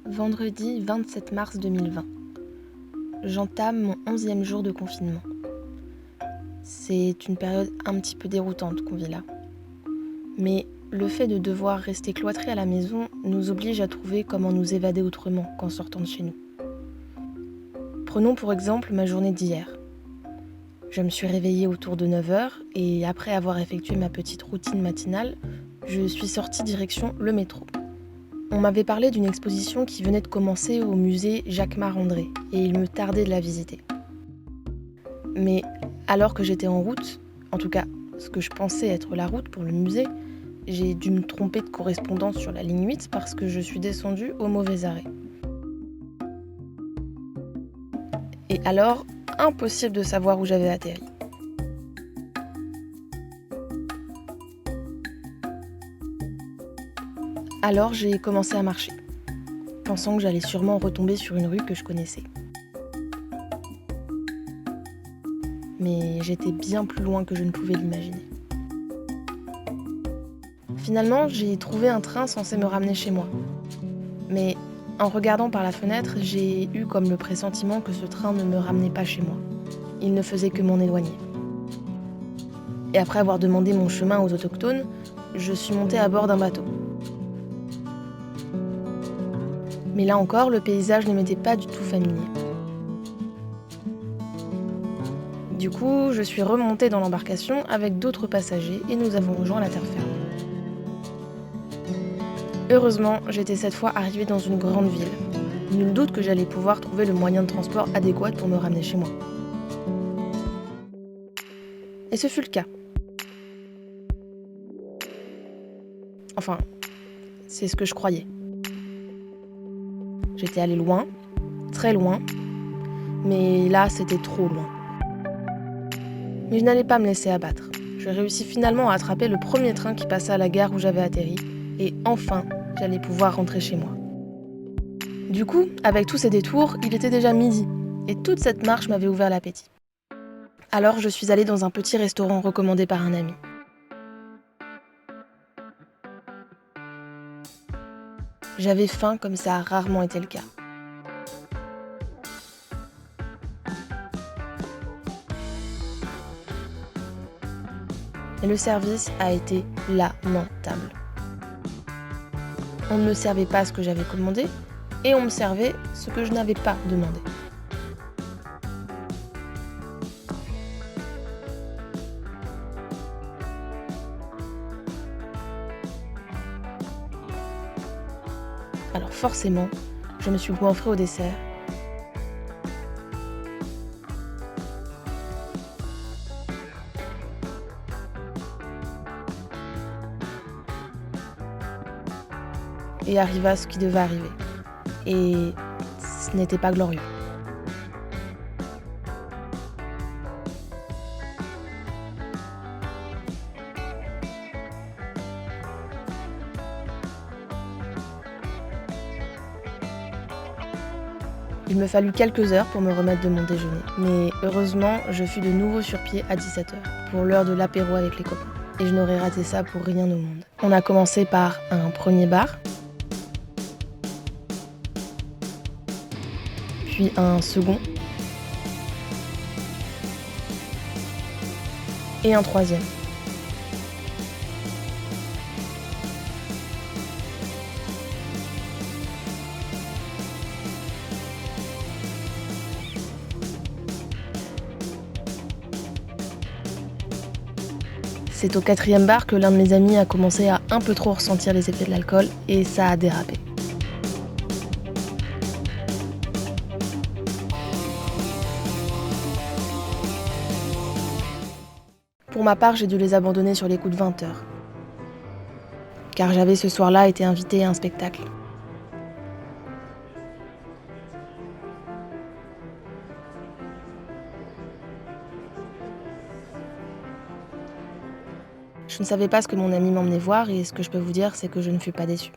Vendredi 27 mars 2020. J'entame mon 11e jour de confinement. C'est une période un petit peu déroutante qu'on vit là. Mais le fait de devoir rester cloîtré à la maison nous oblige à trouver comment nous évader autrement qu'en sortant de chez nous. Prenons pour exemple ma journée d'hier. Je me suis réveillée autour de 9h et après avoir effectué ma petite routine matinale, je suis sortie direction le métro. On m'avait parlé d'une exposition qui venait de commencer au musée Jacquemart-André et il me tardait de la visiter. Mais alors que j'étais en route, en tout cas ce que je pensais être la route pour le musée, j'ai dû me tromper de correspondance sur la ligne 8 parce que je suis descendue au mauvais arrêt. Et alors, impossible de savoir où j'avais atterri. Alors j'ai commencé à marcher, pensant que j'allais sûrement retomber sur une rue que je connaissais. Mais j'étais bien plus loin que je ne pouvais l'imaginer. Finalement, j'ai trouvé un train censé me ramener chez moi. Mais en regardant par la fenêtre, j'ai eu comme le pressentiment que ce train ne me ramenait pas chez moi. Il ne faisait que m'en éloigner. Et après avoir demandé mon chemin aux autochtones, je suis montée à bord d'un bateau. Mais là encore, le paysage ne m'était pas du tout familier. Du coup, je suis remontée dans l'embarcation avec d'autres passagers et nous avons rejoint la terre ferme. Heureusement, j'étais cette fois arrivée dans une grande ville. Nul doute que j'allais pouvoir trouver le moyen de transport adéquat pour me ramener chez moi. Et ce fut le cas. Enfin, c'est ce que je croyais. J'étais allée loin, très loin, mais là c'était trop loin. Mais je n'allais pas me laisser abattre. Je réussis finalement à attraper le premier train qui passait à la gare où j'avais atterri, et enfin, j'allais pouvoir rentrer chez moi. Du coup, avec tous ces détours, il était déjà midi, et toute cette marche m'avait ouvert l'appétit. Alors je suis allée dans un petit restaurant recommandé par un ami. J'avais faim comme ça a rarement été le cas. Et le service a été lamentable. On ne me servait pas ce que j'avais commandé et on me servait ce que je n'avais pas demandé. Alors forcément, je me suis goinfrée au dessert. Et arriva ce qui devait arriver. Et ce n'était pas glorieux. Il me fallut quelques heures pour me remettre de mon déjeuner. Mais heureusement, je fus de nouveau sur pied à 17h, pour l'heure de l'apéro avec les copains. Et je n'aurais raté ça pour rien au monde. On a commencé par un premier bar, puis un second, et un troisième. C'est au 4e bar que l'un de mes amis a commencé à un peu trop ressentir les effets de l'alcool et ça a dérapé. Pour ma part, j'ai dû les abandonner sur les coups de 20h. Car j'avais ce soir-là été invitée à un spectacle. Je ne savais pas ce que mon ami m'emmenait voir et ce que je peux vous dire, c'est que je ne fus pas déçue.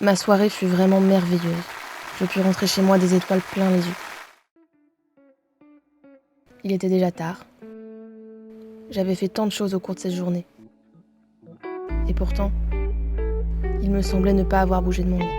Ma soirée fut vraiment merveilleuse. Je pus rentrer chez moi des étoiles plein les yeux. Il était déjà tard. J'avais fait tant de choses au cours de cette journée. Et pourtant, il me semblait ne pas avoir bougé de mon lit.